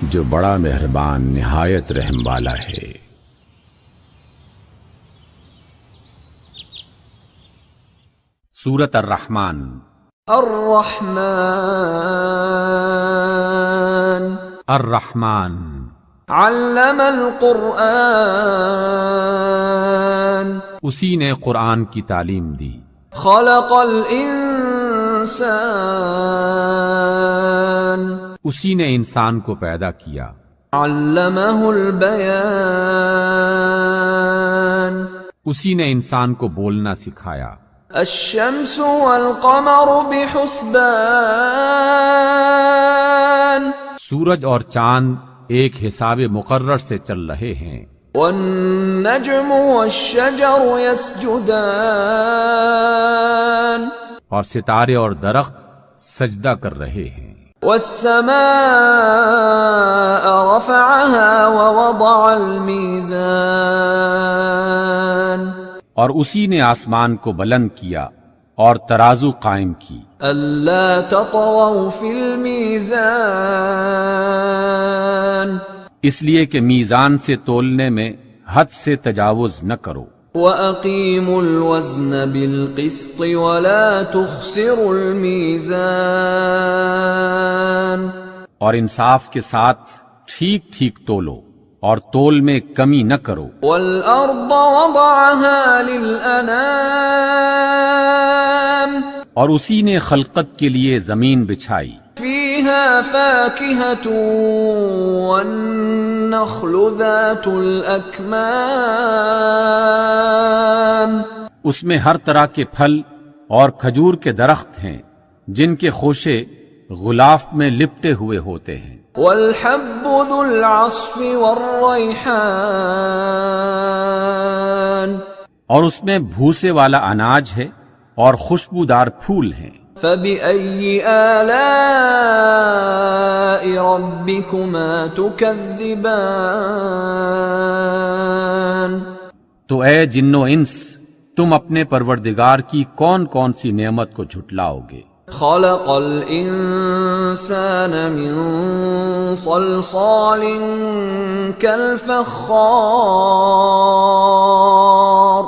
جو بڑا مہربان نہایت رحم والا ہے۔ سورۃ الرحمن۔ الرحمن الرحمن علم القرآن اسی نے قرآن کی تعلیم دی۔ خلق الانسان اسی نے انسان کو پیدا کیا۔ علمہ البیان اسی نے انسان کو بولنا سکھایا۔ الشمس والقمر بحسبان سورج اور چاند ایک حساب مقرر سے چل رہے ہیں۔ والنجم والشجر يسجدان اور ستارے اور درخت سجدہ کر رہے ہیں۔ والسماء رفعها ووضع الميزان اور اسی نے آسمان کو بلند کیا اور ترازو قائم کی۔ ألا تطغوا في الميزان اس لیے کہ میزان سے تولنے میں حد سے تجاوز نہ کرو۔ وَأَقِيمُوا الْوَزْنَ بِالْقِسْطِ وَلَا تُخْسِرُوا الْمِيزَانَ اور انصاف کے ساتھ ٹھیک ٹھیک تولو اور تول میں کمی نہ کرو۔ وَالْأَرْضَ وَضَعَهَا لِلْأَنَامِ اور اسی نے خلقت کے لیے زمین بچھائی۔ فِيهَا فَاكِهَةٌ وَالنَّخْلُ ذَاتُ الْأَكْمَامِ اس میں ہر طرح کے پھل اور کھجور کے درخت ہیں جن کے خوشے غلاف میں لپٹے ہوئے ہوتے ہیں۔ وَالْحَبُّ ذُو الْعَصْفِ وَالرَّيْحَانِ اور اس میں بھوسے والا اناج ہے اور خوشبودار پھول ہیں۔ فَبِأَيِّ آلَاءِ رَبِّكُمَا تُكَذِّبَانِ تو اے جن و انس تم اپنے پروردگار کی کون کون سی نعمت کو جھٹلاؤ گے؟ خلق الانسان من صلصال كالفخار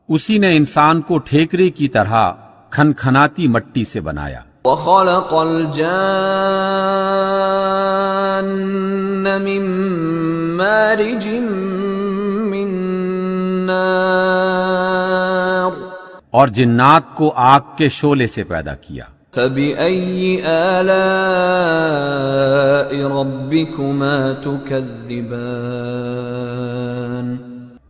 اسی نے انسان کو ٹھیکرے کی طرح کھنکھناتی مٹی سے بنایا۔ وخلق الجان من مارج من نار اور جنات کو آگ کے شعلے سے پیدا کیا۔ فَبِأَيِّ آلَاءِ رَبِّكُمَا تُكَذِّبَانِ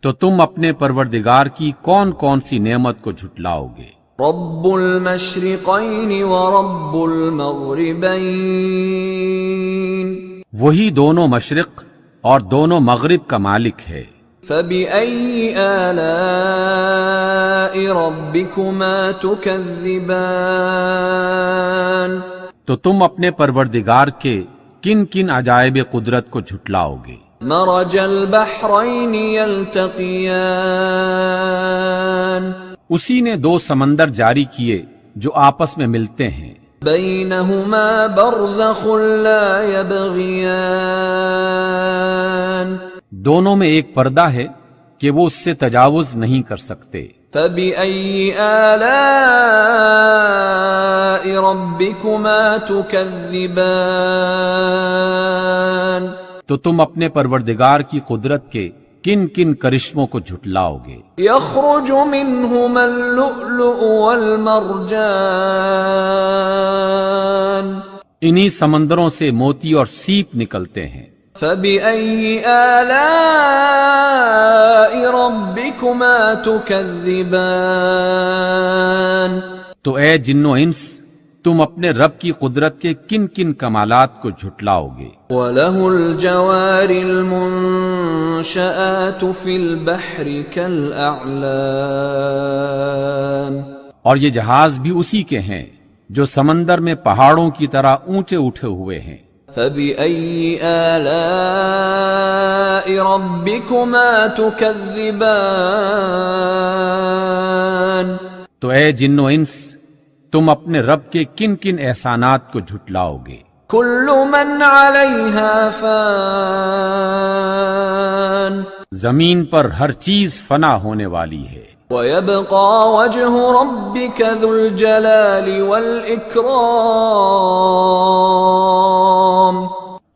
تو تم اپنے پروردگار کی کون کون سی نعمت کو جھٹلاؤ گے؟ رب المشرقین ورب المغربین وہی دونوں مشرق اور دونوں مغرب کا مالک ہے۔ فَبِأَيِّ آلَاءِ رَبِّكُمَا تُكَذِّبَانِ تو تم اپنے پروردگار کے کن کن عجائب قدرت کو جھٹلاؤ گے؟ مرج البحرین یلتقیان اسی نے دو سمندر جاری کیے جو آپس میں ملتے ہیں۔ بینہما برزخ لا یبغیان دونوں میں ایک پردہ ہے کہ وہ اس سے تجاوز نہیں کر سکتے۔ فَبِأَيِّ آلَاءِ رَبِّكُمَا تُكَذِّبَانِ تو تم اپنے پروردگار کی قدرت کے کن کن کرشموں کو جھٹلاؤ گے؟ يخرج منهما اللؤلؤ والمرجان انہی سمندروں سے موتی اور سیپ نکلتے ہیں۔ فَبِأَيِّ آلَاءِ رَبِّكُمَا تُكَذِّبَانِ تو اے جن و انس تم اپنے رب کی قدرت کے کن کن کمالات کو جھٹلاؤ گے؟ وَلَهُ الْجَوَارِ الْمُنشَآتُ فِي الْبَحْرِ كَالْأَعْلَامِ اور یہ جہاز بھی اسی کے ہیں جو سمندر میں پہاڑوں کی طرح اونچے اٹھے ہوئے ہیں۔ فَبِأَيِّ آلَاءِ رَبِّكُمَا تُكَذِّبَانِ تو اے جن و انس تم اپنے رب کے کن کن احسانات کو جھٹلاؤ گے؟ كل من عليها فان زمین پر ہر چیز فنا ہونے والی ہے، ويبقى وجه ربك ذو الجلال والإكرام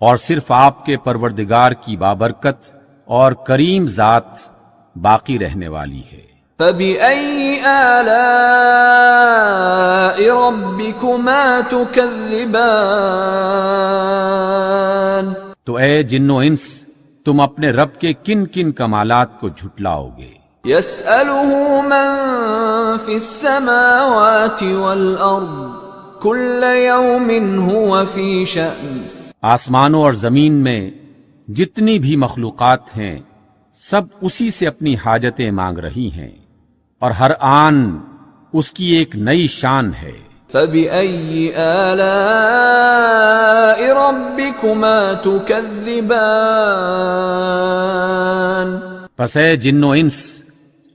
اور صرف آپ کے پروردگار کی بابرکت اور کریم ذات باقی رہنے والی ہے۔ فبأي آلاء ربكما تكذبان تو اے جن و انس، تم اپنے رب کے کن کن کمالات کو جھٹلاؤ گے؟ يسأله من في السماوات والأرض كل يوم هو في شأن آسمانوں اور زمین میں جتنی بھی مخلوقات ہیں سب اسی سے اپنی حاجتیں مانگ رہی ہیں، اور ہر آن اس کی ایک نئی شان ہے۔ فبأي آلاء ربكما تكذبان پس اے جن و انس،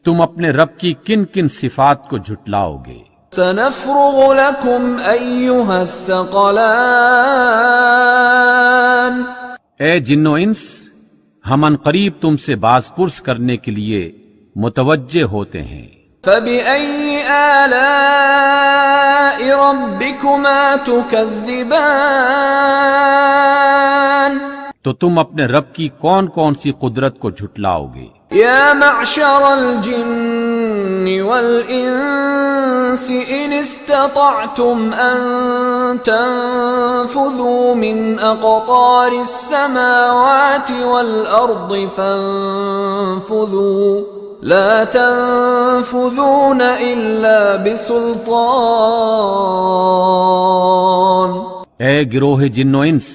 تم اپنے رب کی کن کن صفات کو جھٹلاؤ گے؟ سنفرغ لكم أيها الثقلان اے جن و انس، ہم ان قریب تم سے باز پرس کرنے کے لیے متوجہ ہوتے ہیں۔ فبأي آلاء ربكما تكذبان تو تم اپنے رب کی کون کون سی قدرت کو جھٹلاؤ گے؟ يا معشر الجن والإنس إن استطعتم أن تنفذوا من أقطار السماوات والأرض فانفذوا لا تنفذون إلا بسلطان اے گروہ جن و انس،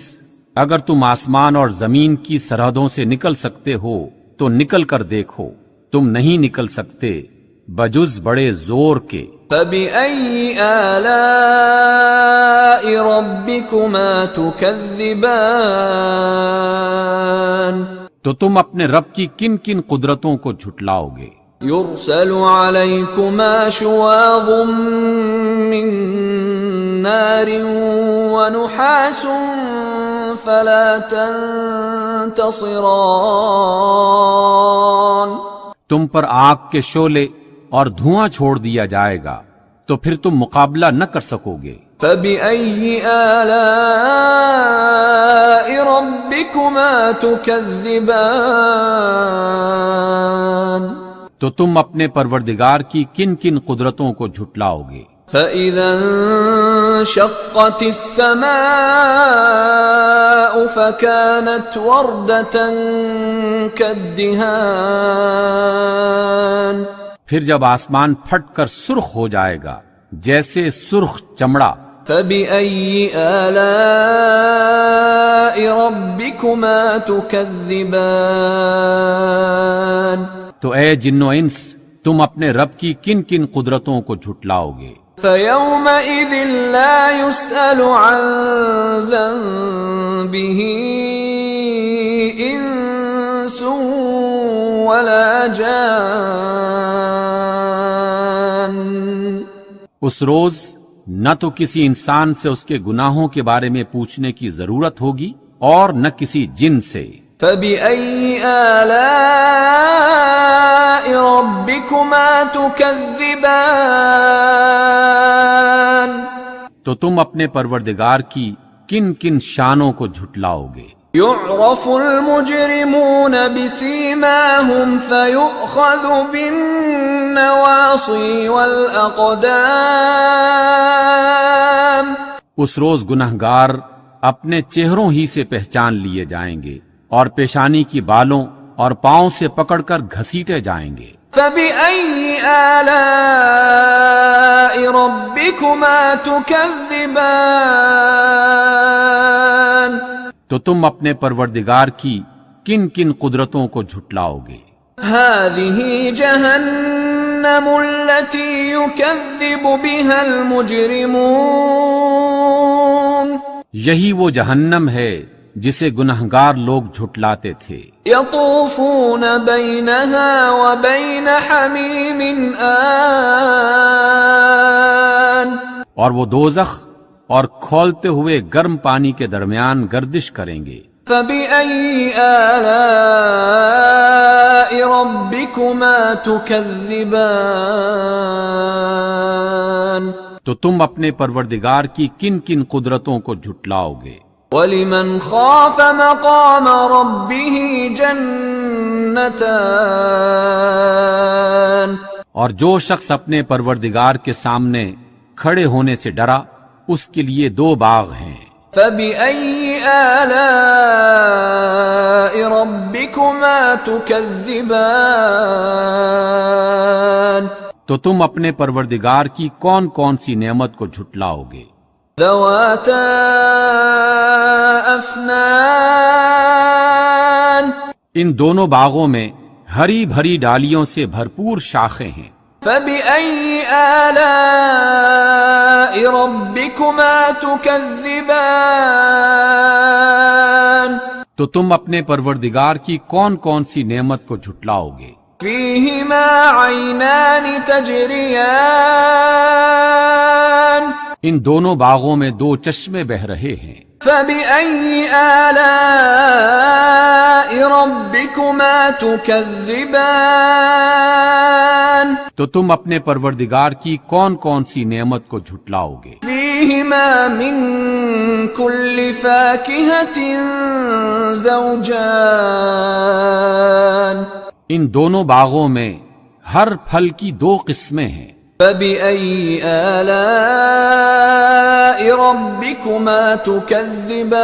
اگر تم آسمان اور زمین کی سرحدوں سے نکل سکتے ہو تو نکل کر دیکھو، تم نہیں نکل سکتے بجز بڑے زور کے۔ فبأي آلاء ربكما تكذبان تو تم اپنے رب کی کن کن قدرتوں کو جھٹلاؤ گے؟ يرسل عليكما شواظ من نار ونحاس فلا تنتصران تم پر آگ کے شعلے اور دھواں چھوڑ دیا جائے گا تو پھر تم مقابلہ نہ کر سکو گے۔ فبأي آلاء ربكما تكذبان تو تم اپنے پروردگار کی کن کن قدرتوں کو جھٹلاؤ گے؟ فإذا انشقت السماء فكانت وردة كالدهان پھر جب آسمان پھٹ کر سرخ ہو جائے گا جیسے سرخ چمڑا۔ فبأي آلاء ربكما تكذبان تو اے جن و انس، تم اپنے رب کی کن کن قدرتوں کو جھٹلاؤ گے؟ فيومئذ لا يسأل عن ذنبه إنس ولا جان اس روز نہ تو کسی انسان سے اس کے گناہوں کے بارے میں پوچھنے کی ضرورت ہوگی اور نہ کسی جن سے۔ فبأي آلاء ربكما تكذبان تو تم اپنے پروردگار کی کن کن شانوں کو جھٹلاؤ گے؟ يعرف المجرمون بسيماهم فيؤخذ بالنواصي والأقدام اس روز گنہگار اپنے چہروں ہی سے پہچان لیے جائیں گے اور پیشانی کی بالوں اور پاؤں سے پکڑ کر گھسیٹے جائیں گے۔ فبأي آلاء ربكما تكذبان تو تم اپنے پروردگار کی کن کن قدرتوں کو جھٹلاؤ گے؟ هذه جهنم التي يكذب بها المجرمون یہی وہ جہنم ہے جسے گنہگار لوگ جھٹلاتے تھے۔ يطوفون بينها وبين حميم آن اور وہ دوزخ اور کھولتے ہوئے گرم پانی کے درمیان گردش کریں گے۔ فبأي آلاء ربكما تكذبان تو تم اپنے پروردگار کی کن کن قدرتوں کو جھٹلاؤ گے؟ ولمن خاف مقام ربه جنتان اور جو شخص اپنے پروردگار کے سامنے کھڑے ہونے سے ڈرا اس کے لیے 2 باغ ہیں۔ فبأي آلاء ربكما تكذبان تو تم اپنے پروردگار کی کون کون سی نعمت کو جھٹلاؤ گے؟ ذواتا افنان ان دونوں باغوں میں ہری بھری ڈالیوں سے بھرپور شاخیں ہیں۔ فبأي آلاء ربكما تكذبان تو تم اپنے پروردگار کی کون کون سی نعمت کو جھٹلاؤ گے؟ فيهما عينان تجريان ان دونوں باغوں میں 2 چشمے بہ رہے ہیں۔ فبأي آلاء ربكما تكذبان تو تم اپنے پروردگار کی کون کون سی نعمت کو جھٹلاؤ گے؟ فيهما من كل فاكهة زوجان ان دونوں باغوں میں ہر پھل کی 2 قسمیں ہیں۔ فبأي آلاء ربكما تكذبان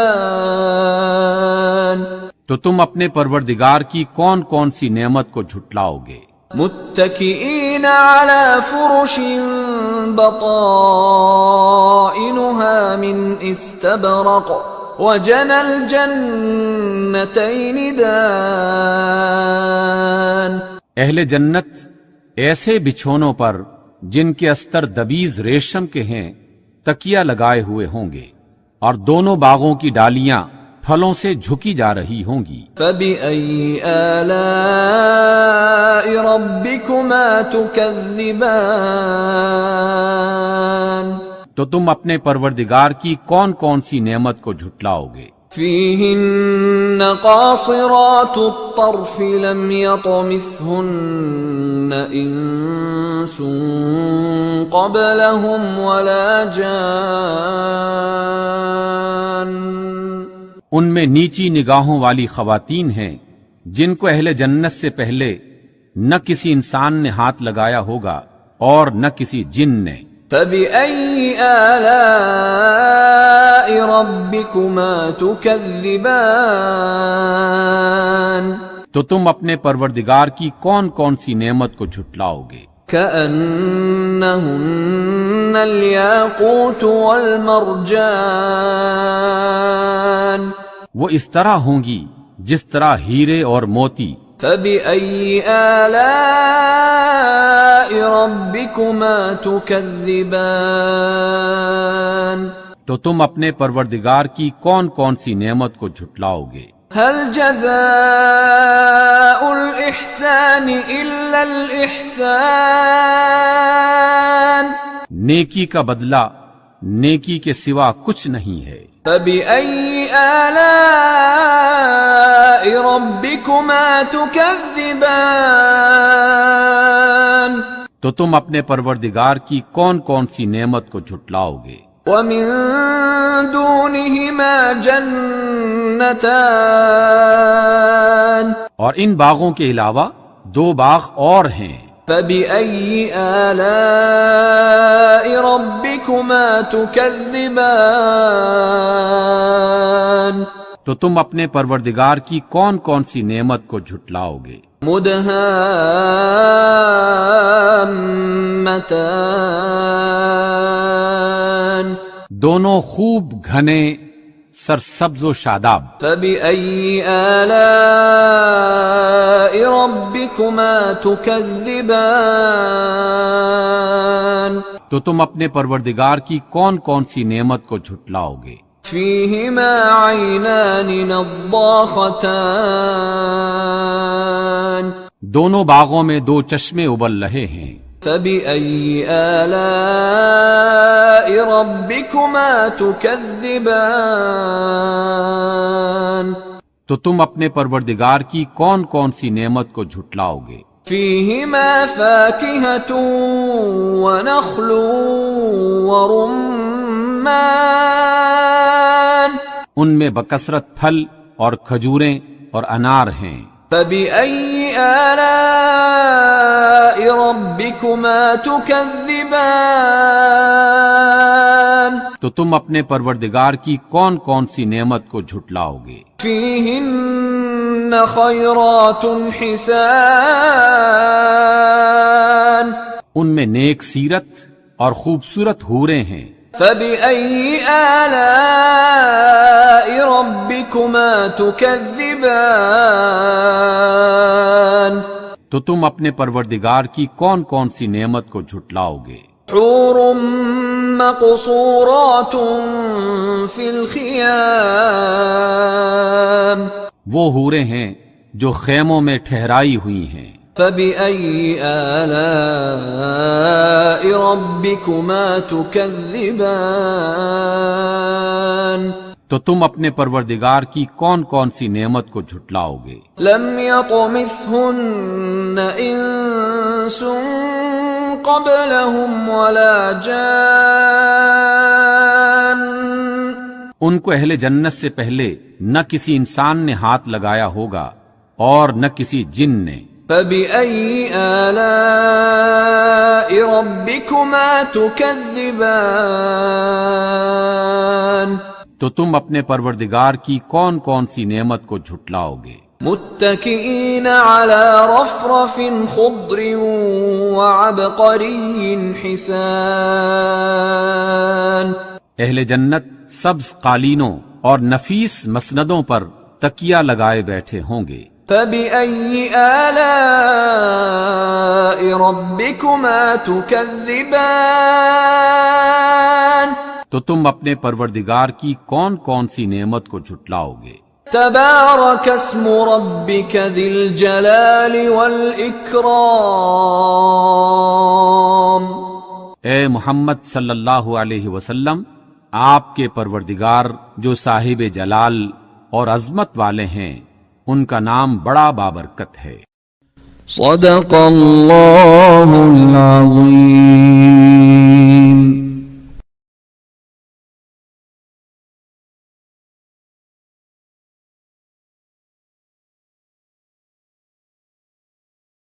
تو تم اپنے پروردگار کی کون کون سی نعمت کو جھٹلاؤ گے؟ متكئين على فرش بطائنها من استبرق وجنى الجنتين دان اہل جنت ایسے بچھونوں پر جن کے استر دبیز ریشم کے ہیں تکیہ لگائے ہوئے ہوں گے، اور دونوں باغوں کی ڈالیاں پھلوں سے جھکی جا رہی ہوں گی۔ فبأي آلاء ربكما تكذبان تو تم اپنے پروردگار کی کون کون سی نعمت کو جھٹلاؤ گے؟ فيهن قاصرات الطرف لم يطمثهن إنس قبلهم ولا جان ان میں نیچی نگاہوں والی خواتین ہیں جن کو اہل جنت سے پہلے نہ کسی انسان نے ہاتھ لگایا ہوگا اور نہ کسی جن نے۔ فبأي آلاء ربكما تكذبان تو تم اپنے پروردگار کی کون کون سی نعمت کو جھٹلاؤ گے؟ كأنهن الياقوت والمرجان وہ اس طرح ہوں گی جس طرح ہیرے اور موتی۔ فبأي آلاء ربكما تكذبان تو تم اپنے پروردگار کی کون کون سی نعمت کو جھٹلاؤ گے؟ هل جزاء الإحسان إلا الإحسان نیکی کا بدلہ نیکی کے سوا کچھ نہیں ہے۔ فبأي آلاء ربكما تكذبان تو تم اپنے پروردگار کی کون کون سی نعمت کو جھٹلاؤ گے؟ ومن دونهما جنتان اور ان باغوں کے علاوہ 2 باغ اور ہیں۔ فبأي آلاء ربكما تكذبان تو تم اپنے پروردگار کی کون کون سی نعمت کو جھٹلاؤ گے؟ مدهامتان دونوں خوب گھنے سرسبز و شاداب۔ فبأي آلاء ربكما تكذبان تو تم اپنے پروردگار کی کون کون سی نعمت کو جھٹلاؤ گے؟ فيهما عينان نضاختان دونوں باغوں میں 2 چشمے ابل رہے ہیں۔ فبأي آلاء ربكما تكذبان تو تم اپنے پروردگار کی کون کون سی نعمت کو جھٹلاؤ گے؟ فيهما فاكهة ونخل ورمان ان میں بکثرت پھل اور کھجوریں اور انار ہیں۔ فبأي آلاء ربكما تكذبان تو تم اپنے پروردگار کی کون کون سی نعمت کو جھٹلاؤ گے؟ فيهن خيرات حسان ان میں نیک سیرت اور خوبصورت حوریں ہیں۔ فبأي آلاء ربكما تكذبان تو تم اپنے پروردگار کی کون کون سی نعمت کو جھٹلاؤ گے؟ حور مقصورات في الخيام وہ حوریں ہیں جو خیموں میں ٹھہرائی ہوئی ہیں۔ فبأي آلاء ربكما تكذبان تو تم اپنے پروردگار کی کون کون سی نعمت کو جھٹلاؤ گے؟ لم يطمثهن انس قبلهم ولا جان ان کو اہل جنت سے پہلے نہ کسی انسان نے ہاتھ لگایا ہوگا اور نہ کسی جن نے۔ فبأي آلاء ربكما تكذبان تو تم اپنے پروردگار کی کون کون سی نعمت کو جھٹلاؤ گے؟ متكئين على رفرف خضر وعبقري حسان اہل جنت سبز قالینوں اور نفیس مسندوں پر تکیہ لگائے بیٹھے ہوں گے۔ فبأي آلاء ربكما تكذبان تو تم اپنے پروردگار کی کون کون سی نعمت کو جھٹلاؤ گے؟ تبارك اسم ربك ذي الجلال والإكرام اے محمد صلی اللہ علیہ وسلم، آپ کے پروردگار جو صاحب جلال اور عظمت والے ہیں، ان کا نام بڑا بابرکت ہے۔ صدق اللہ العظیم۔